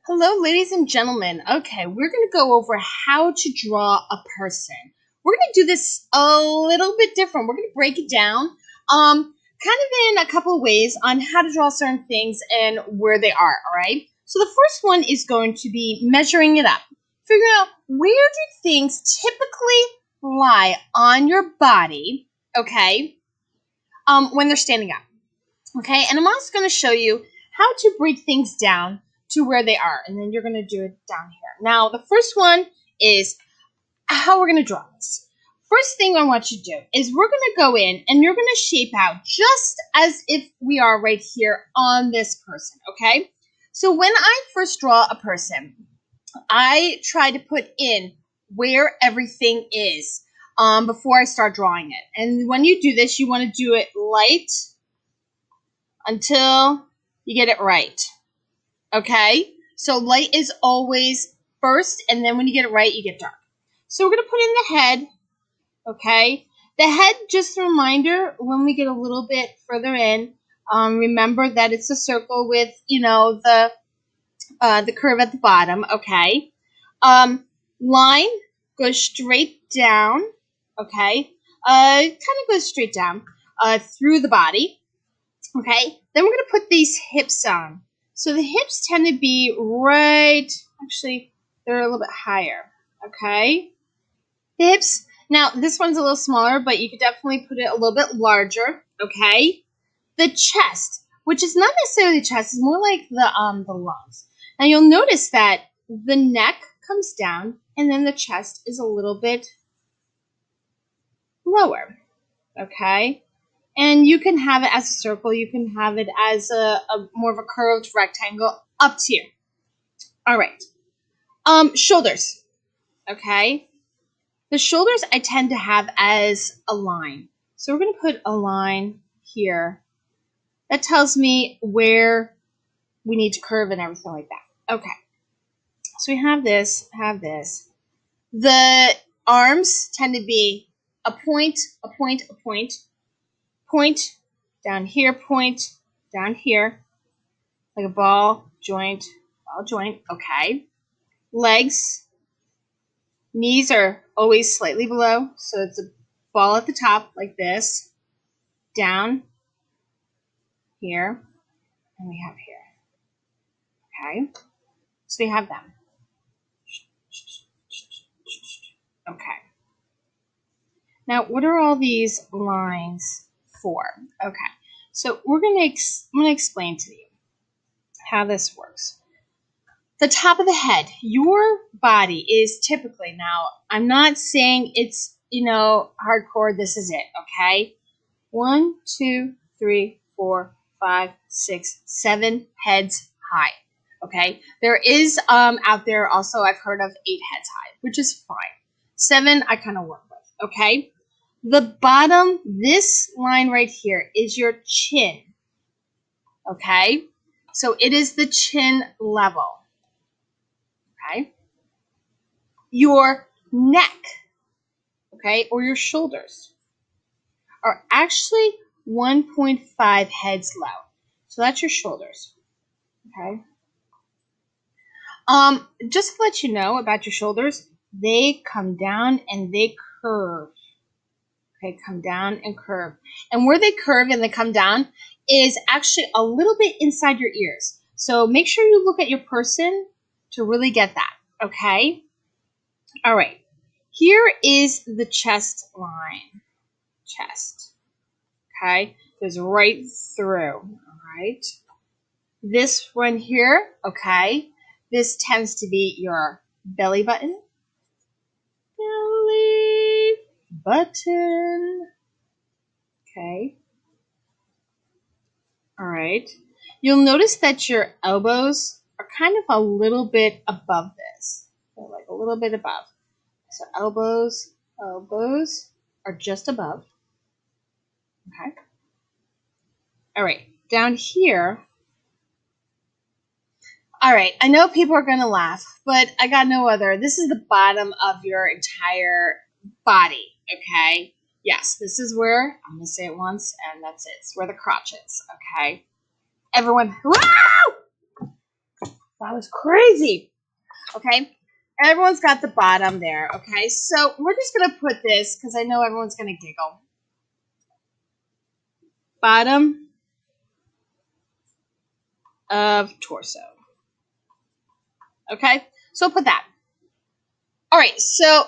Hello, ladies and gentlemen. Okay, we're going to go over how to draw a person. We're going to do this a little bit different. We're going to break it down kind of in a couple of ways on how to draw certain things and where they are, all right? So the first one is going to be measuring it up. Figuring out where do things typically lie on your body, okay, when they're standing up, okay? And I'm also going to show you how to break things down to where they are, and then you're going to do it down here. Now, the first one is how we're going to draw this. First thing I want you to do is we're going to go in and you're going to shape out just as if we are right here on this person, okay? So when I first draw a person, I try to put in where everything is before I start drawing it. And when you do this, you want to do it light until you get it right. Okay, so light is always first, and then when you get it right, you get dark. So we're going to put in the head, okay? The head, just a reminder, when we get a little bit further in, remember that it's a circle with, you know, the curve at the bottom, okay? Line goes straight down, okay? Kind of goes straight down through the body, okay? Then we're going to put these hips on. So the hips tend to be right, actually, they're a little bit higher, okay? The hips, now this one's a little smaller, but you could definitely put it a little bit larger, okay? The chest, which is not necessarily the chest, it's more like the lungs. Now you'll notice that the neck comes down, and then the chest is a little bit lower, okay? And you can have it as a circle. You can have it as a more of a curved rectangle. Up to you. All right. Shoulders. Okay. The shoulders I tend to have as a line. So we're going to put a line here. That tells me where we need to curve and everything like that. Okay. So we have this, The arms tend to be a point, a point, a point. Point down here, point down here, like a ball joint, okay. Legs, knees are always slightly below, so it's a ball at the top like this, down here, and we have here, okay. So we have them. Okay. Now, what are all these lines for? Okay, so I'm gonna explain to you how this works. The top of the head, your body is typically, now I'm not saying it's, you know, hardcore, this is it, okay? 1, 2, 3, 4, 5, 6, 7 heads high, okay? There is out there also, I've heard of 8 heads high, which is fine. 7 I kind of work with, okay? The bottom, this line right here, is your chin, okay? So it is the chin level, okay? Your neck, okay, or your shoulders are actually 1.5 heads low. So that's your shoulders, okay? Just to let you know about your shoulders, they come down and they curve. Okay, come down and curve. And where they curve and they come down is actually a little bit inside your ears. So make sure you look at your person to really get that, okay? All right, here is the chest line. Chest, okay? Goes right through, all right? This one here, okay? This tends to be your belly button. Belly button. Okay. All right. You'll notice that your elbows are kind of a little bit above this. They're like a little bit above. So elbows are just above. Okay. All right. Down here. All right. I know people are going to laugh, but I got no other. This is the bottom of your entire body. Okay. Yes, this is where, I'm going to say it once, and that's it. It's where the crotch is, okay? Everyone, wow! That was crazy. Okay, everyone's got the bottom there. Okay, so we're just going to put this because I know everyone's going to giggle. Bottom of torso. Okay, so put that. All right, so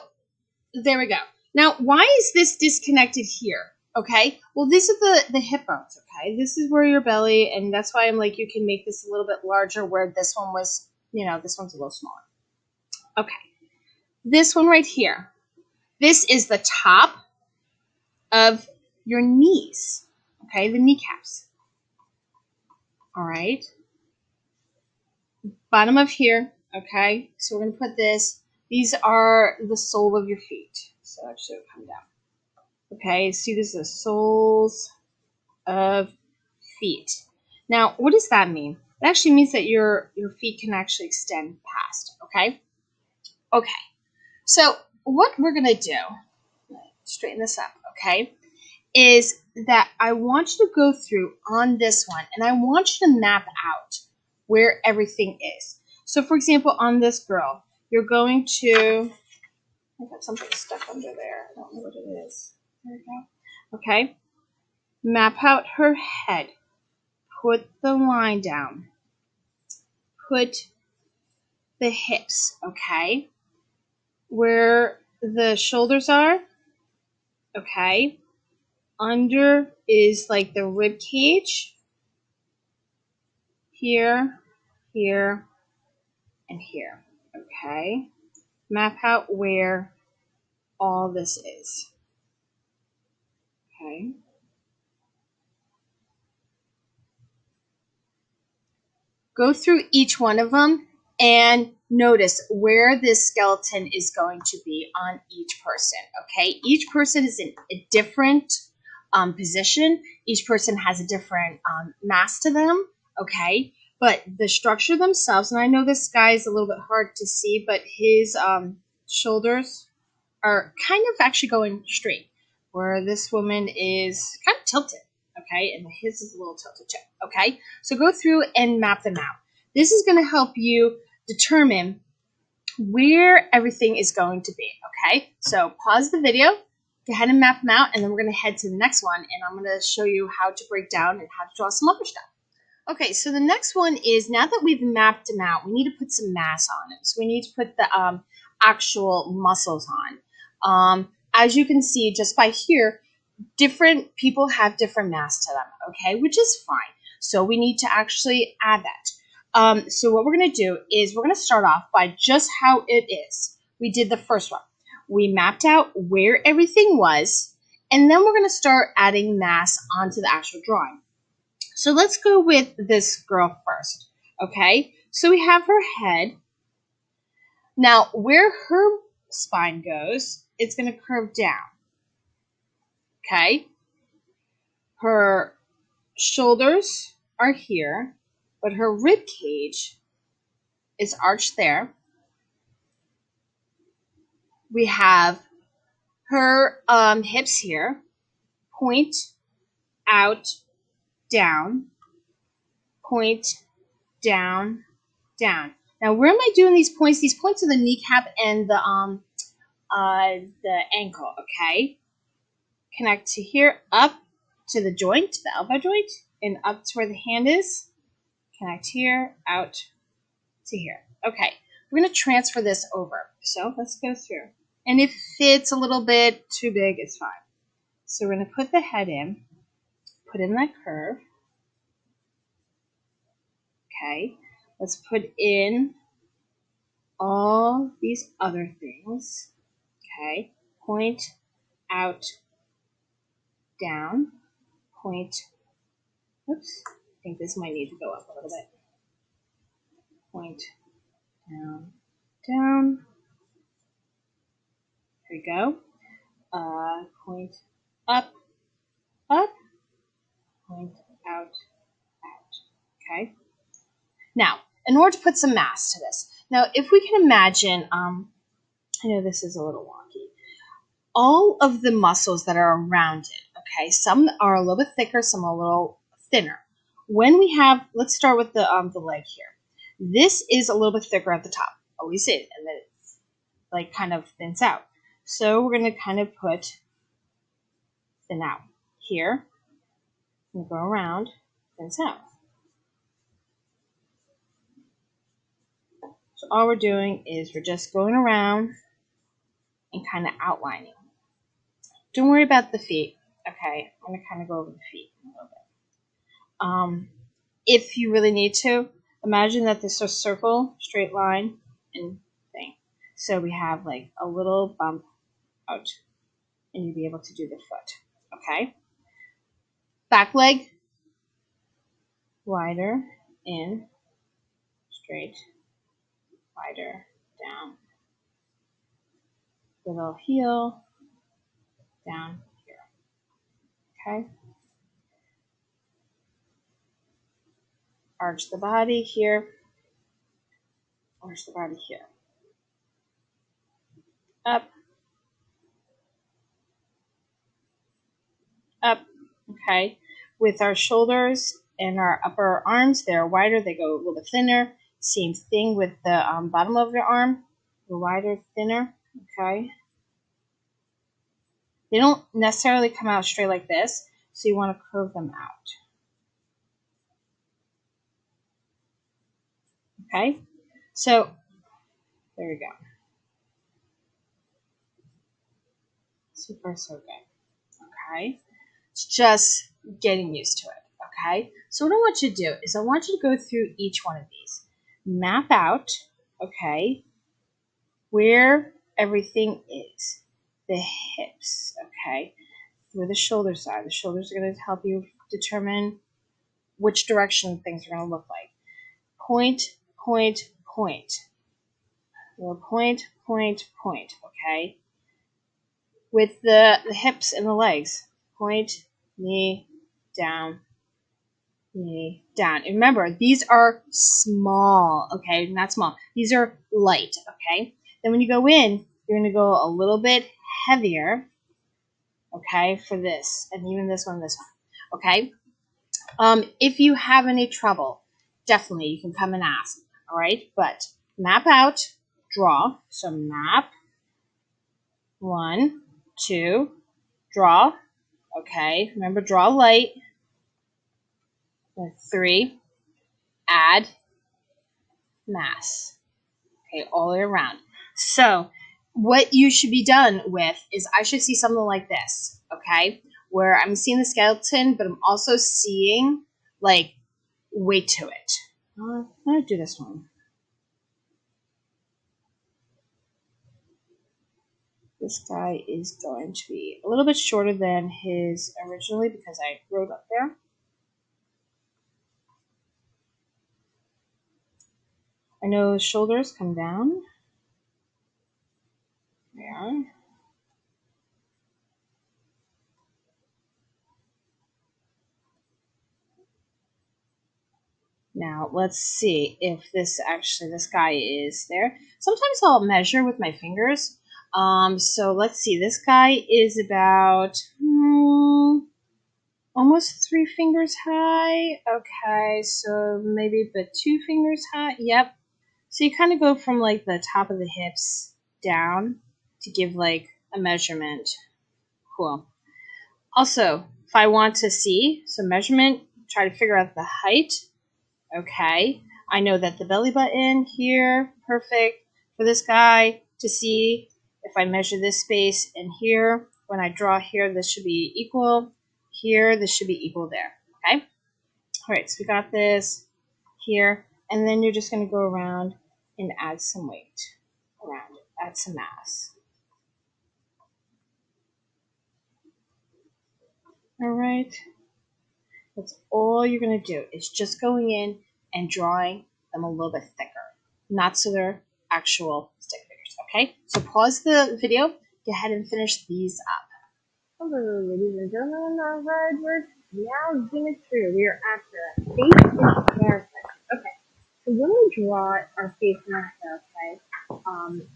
there we go. Now, why is this disconnected here? Okay, well, these are the hip bones, okay? This is where your belly, and that's why I'm like, you can make this a little bit larger where this one was, this one's a little smaller. Okay, this one right here. This is the top of your knees, okay? The kneecaps. All right. Bottom of here, okay? So we're going to put this. These are the sole of your feet. So actually it'll come down. Okay, see, this is the soles of feet. Now, what does that mean? It actually means that your feet can actually extend past, okay? Okay, so what we're going to do, straighten this up, okay, is that I want you to go through on this one, and I want you to map out where everything is. So, for example, on this girl, you're going to, I got something stuck under there. I don't know what it is. There we go. Okay. Map out her head. Put the line down. Put the hips, okay? Where the shoulders are, okay? Under is like the rib cage. Here, here, and here, okay? Map out where all this is, okay? Go through each one of them and notice where this skeleton is going to be on each person, okay? Each person is in a different position. Each person has a different mass to them, okay? But the structure themselves, and I know this guy is a little bit hard to see, but his shoulders are kind of actually going straight, where this woman is kind of tilted, okay? And his is a little tilted too, okay? So go through and map them out. This is going to help you determine where everything is going to be, okay? So pause the video, go ahead and map them out, and then we're going to head to the next one, and I'm going to show you how to break down and how to draw some other stuff. Okay, so the next one is, now that we've mapped them out, we need to put some mass on them. So we need to put the actual muscles on. As you can see, just by here, different people have different mass to them, okay, which is fine. So we need to actually add that. So what we're going to do is we're going to start off by just how it is. We did the first one. We mapped out where everything was, and then we're going to start adding mass onto the actual drawing. So let's go with this girl first, okay? So we have her head. Now, where her spine goes, it's going to curve down, okay? Her shoulders are here, but her rib cage is arched there. We have her hips here, point out, down, point, down, down. Now, where am I doing these points? These points are the kneecap and the ankle, okay? Connect to here, up to the joint, the elbow joint, and up to where the hand is. Connect here, out to here. Okay, we're going to transfer this over. So let's go through. And if it's a little bit too big, it's fine. So we're going to put the head in, put in that curve. Okay, let's put in all these other things. Okay, point, out, down, point, oops, I think this might need to go up a little bit. Point, down, down. There we go. Point, up, up, point, out, out. Okay. Now, in order to put some mass to this, now if we can imagine, I know this is a little wonky, all of the muscles that are around it, okay, some are a little bit thicker, some are a little thinner. When we have, let's start with the leg here. This is a little bit thicker at the top, always is, and then it's like kind of thins out. So we're going to kind of put thin out here and go around, thins out. So all we're doing is we're just going around and kind of outlining. Don't worry about the feet. Okay, I'm going to kind of go over the feet a little bit. If you really need to, imagine that this is a circle, straight line, and thing. So we have like a little bump out, and you'll be able to do the foot. Okay? Back leg, wider, in, straight, wider, down. Little heel, down here. Okay? Arch the body here, arch the body here. Up, up, okay? With our shoulders and our upper arms, they're wider, they go a little bit thinner. Same thing with the bottom of your arm, the wider, thinner, okay? They don't necessarily come out straight like this, so you want to curve them out. Okay? So, there you go. So far, so good. Okay? It's just getting used to it. Okay? So what I want you to do is I want you to go through each one of these. Map out, okay, where everything is. The hips, okay, where the shoulders are. The shoulders are going to help you determine which direction things are going to look like. Point, point, point. Well, point, point, point, okay? With the hips and the legs. Point, knee, down, knee, down. And remember, these are small, okay? Not small. These are light, okay? Then when you go in, you're going to go a little bit heavier, okay, for this. And even this one, okay? If you have any trouble, definitely you can come and ask, all right? But map out, draw. So map, 1, 2, draw, okay? Remember, draw light. 3, add, mass, okay, all the way around. So what you should be done with is I should see something like this, okay, where I'm seeing the skeleton, but I'm also seeing, like, weight to it. I'm going to do this one. This guy is going to be a little bit shorter than his originally because I wrote up there. I know his shoulders come down. There. Now, let's see if this guy is there. Sometimes I'll measure with my fingers. So let's see. This guy is about almost 3 fingers high. Okay, so maybe but 2 fingers high. Yep. So you kind of go from like the top of the hips down to give like a measurement. Cool. Also, if I want to see some measurement, try to figure out the height. Okay, I know that the belly button here, perfect for this guy to see. If I measure this space and here, when I draw here, this should be equal. Here, this should be equal there. Okay, all right, so we got this here, and then you're just going to go around and add some weight around it, add some mass. All right, that's all you're going to do is just going in and drawing them a little bit thicker, not so they're actual stick figures, okay? So pause the video, go ahead and finish these up. Hello, ladies and gentlemen, our ride work now zooming through. We are at the face and hair section. Okay, so when we draw our face and our hair, okay,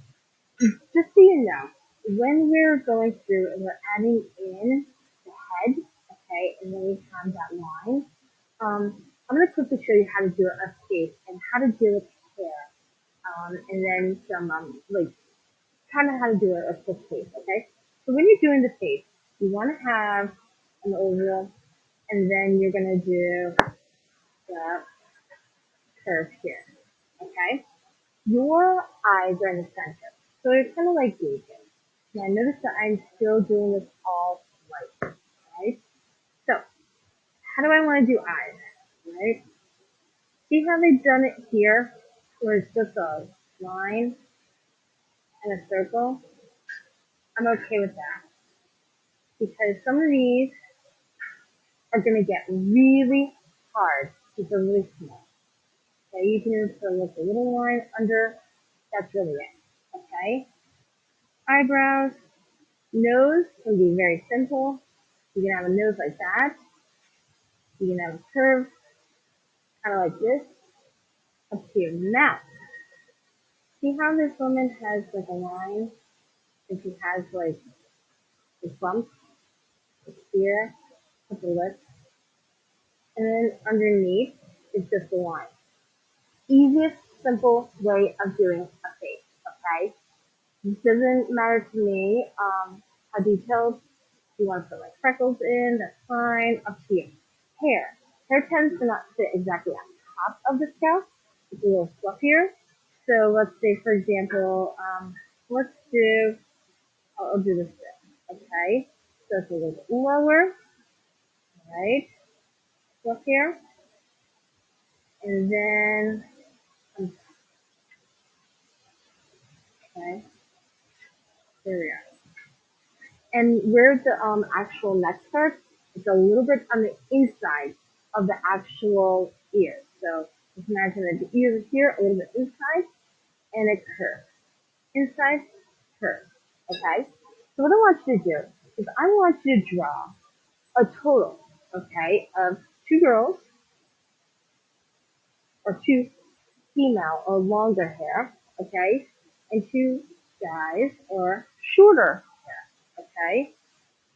just so you know, when we're going through and we're adding in the head, okay, and then we have that line, I'm going to quickly show you how to do a face and how to deal with hair, and then some like kind of how to do a quick face. Okay, so when you're doing the face, you want to have an oval, and then you're going to do the curve here. Okay, your eyes are in the center, so it's kind of like gauges. Now notice that I'm still doing this all right. Right. So how do I want to do eyes? Right. See how they've done it here, where it's just a line and a circle? I'm okay with that because some of these are going to get really hard because they're really small. Okay, you can just put like a little line under. That's really it. Okay, eyebrows, nose can be very simple. You can have a nose like that. You can have a curve, kind of like this, up to your mouth. See how this woman has like a line, and she has like a bump here with the lips, and then underneath is just a line. Easiest, simple way of doing a face, okay? It doesn't matter to me how detailed. If you want to put like freckles in, that's fine, up to you. Hair. Hair tends to not sit exactly on top of the scalp. It's a little fluffier. So let's say, for example, let's do, I'll do this bit, okay? So it's a little bit lower, right? Fluffier. And then, okay, there we are. And where the actual neck starts, it's a little bit on the inside of the actual ear. So just imagine that the ears are here, a little bit inside, and it curves. Inside, curve. Okay? So what I want you to do is I want you to draw a total, okay, of two girls or two female or longer hair, okay, and two guys or shorter hair, okay?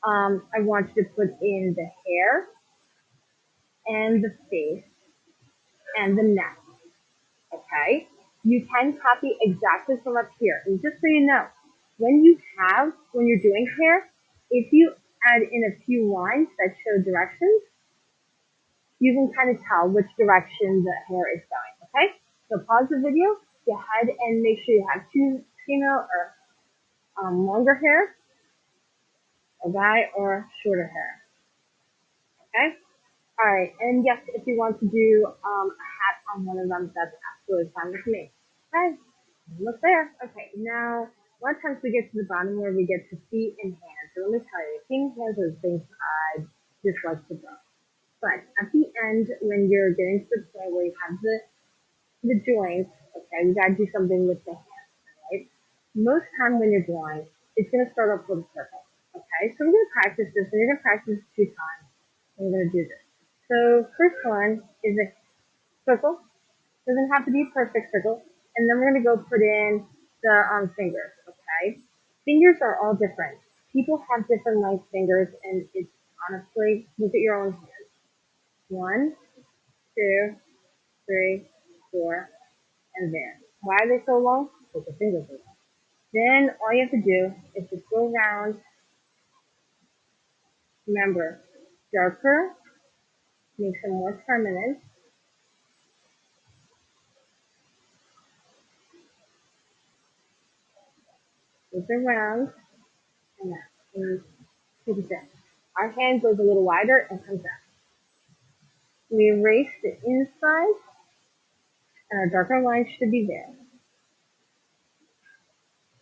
I want you to put in the hair and the face and the neck. Okay? You can copy exactly from up here. And just so you know, when you're doing hair, if you add in a few lines that show directions, you can kind of tell which direction the hair is going. Okay? So pause the video, go ahead and make sure you have two female or longer hair, a guy or shorter hair. Okay? All right, and yes, if you want to do a hat on one of them, that's absolutely fine with me. Okay, look there. Okay, now a lot of times we get to the bottom where we get to feet and hands. So let me tell you, feet and hands are the things I dislike to draw. But at the end, when you're getting to the point where you have the joints, okay, you gotta do something with the hands, right? Most time when you're drawing, it's gonna start off with a circle. Okay, so we're gonna practice this, and you're gonna practice 2 times. And we're gonna do this. So first one is a circle. Doesn't have to be a perfect circle. And then we're gonna go put in the fingers. Okay. Fingers are all different. People have different length fingers, and it's honestly look at your own hands. 1, 2, 3, 4, and there. Why are they so long? Because the fingers are long. Then all you have to do is just go around. Remember, darker makes them more permanent. Goes around and that. And take it down. Our hand goes a little wider and comes out. We erase the inside, and our darker line should be there.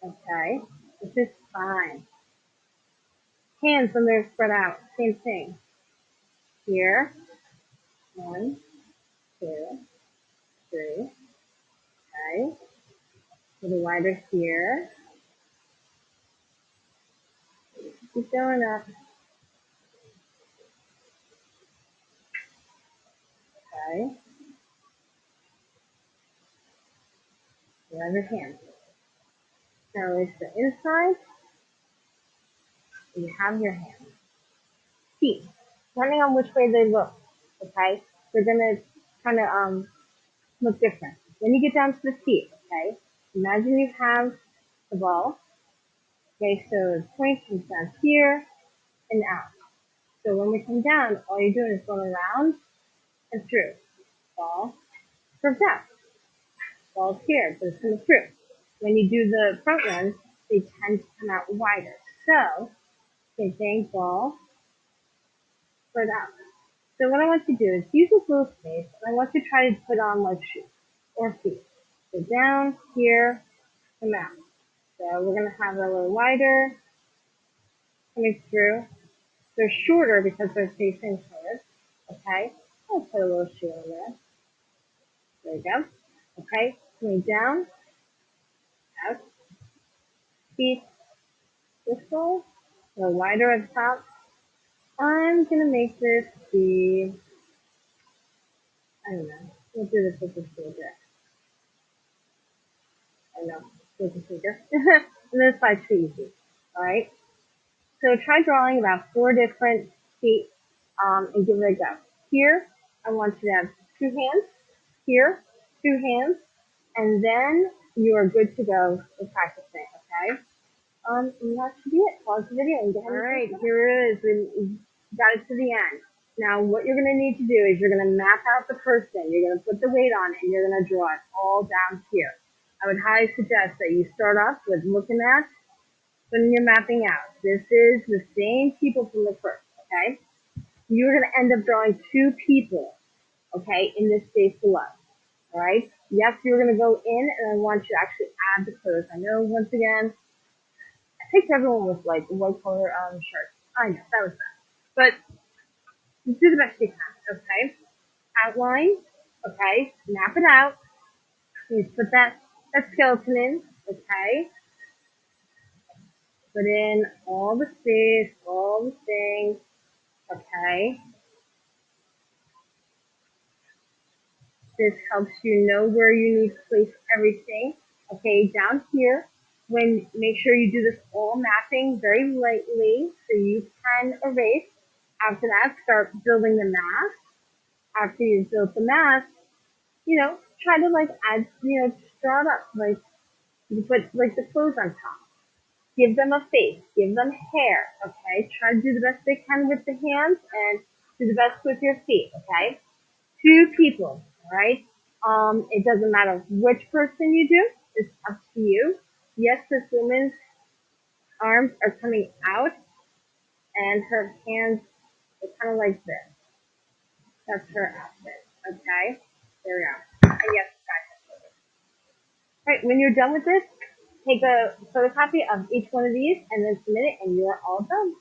Okay, this is fine. Hands when they're spread out, same thing. Here, 1, 2, 3. Okay, a little wider here. Keep going up. Okay, the other hand. Now erase the inside, and you have your hand. Feet, depending on which way they look. Okay, they're gonna kind of look different. When you get down to the feet, okay, imagine you have the ball. Okay, so the point comes down here and out. So when we come down, all you're doing is going around and through. Ball curves out. Ball's here, but it's coming through. When you do the front runs, they tend to come out wider. So, same thing, ball, spread out. So what I want you to do is use this little space, and I want you to try to put on like shoes or feet. So down, here, come out. So we're going to have it a little wider, coming through. They're shorter because they're facing forward. Okay, I'll put a little shoe in there. There you go. Okay, coming down, out, feet, this way, a little wider at the top. I'm gonna make this be, I don't know, we'll do this with the finger. I know, with the finger. And this side's too easy. Alright, so try drawing about 4 different feet and give it a go. Here, I want you to have 2 hands. Here, 2 hands. And then you are good to go with practicing, okay? And that should be it. Pause the video and get All right, here it is. We got it to the end. Now, what you're going to need to do is you're going to map out the person. You're going to put the weight on it, and you're going to draw it all down here. I would highly suggest that you start off with looking at when you're mapping out. This is the same people from the first, okay? You're going to end up drawing 2 people, okay, in this space below. All right. Yes, you're going to go in, and I want you to actually add the clothes. I know, once again, I picked everyone with like white color shirts. I know that was bad, but do the best you can. Okay. Outline. Okay. Map it out. Please put that skeleton in. Okay. Put in all the space, all the things. Okay. This helps you know where you need to place everything. Okay, down here, make sure you do this all mapping very lightly so you can erase. After that, start building the mask. After you've built the mask, try to like add, draw it up, like you put like the clothes on top. Give them a face, give them hair, okay? Try to do the best they can with the hands and do the best with your feet, okay? 2 people, all right? It doesn't matter which person you do. It's up to you. Yes, this woman's arms are coming out and her hands are kind of like this. That's her outfit, okay? There we go. And yes, guys. All right, when you're done with this, take a photocopy of each one of these and then submit it and you're all done.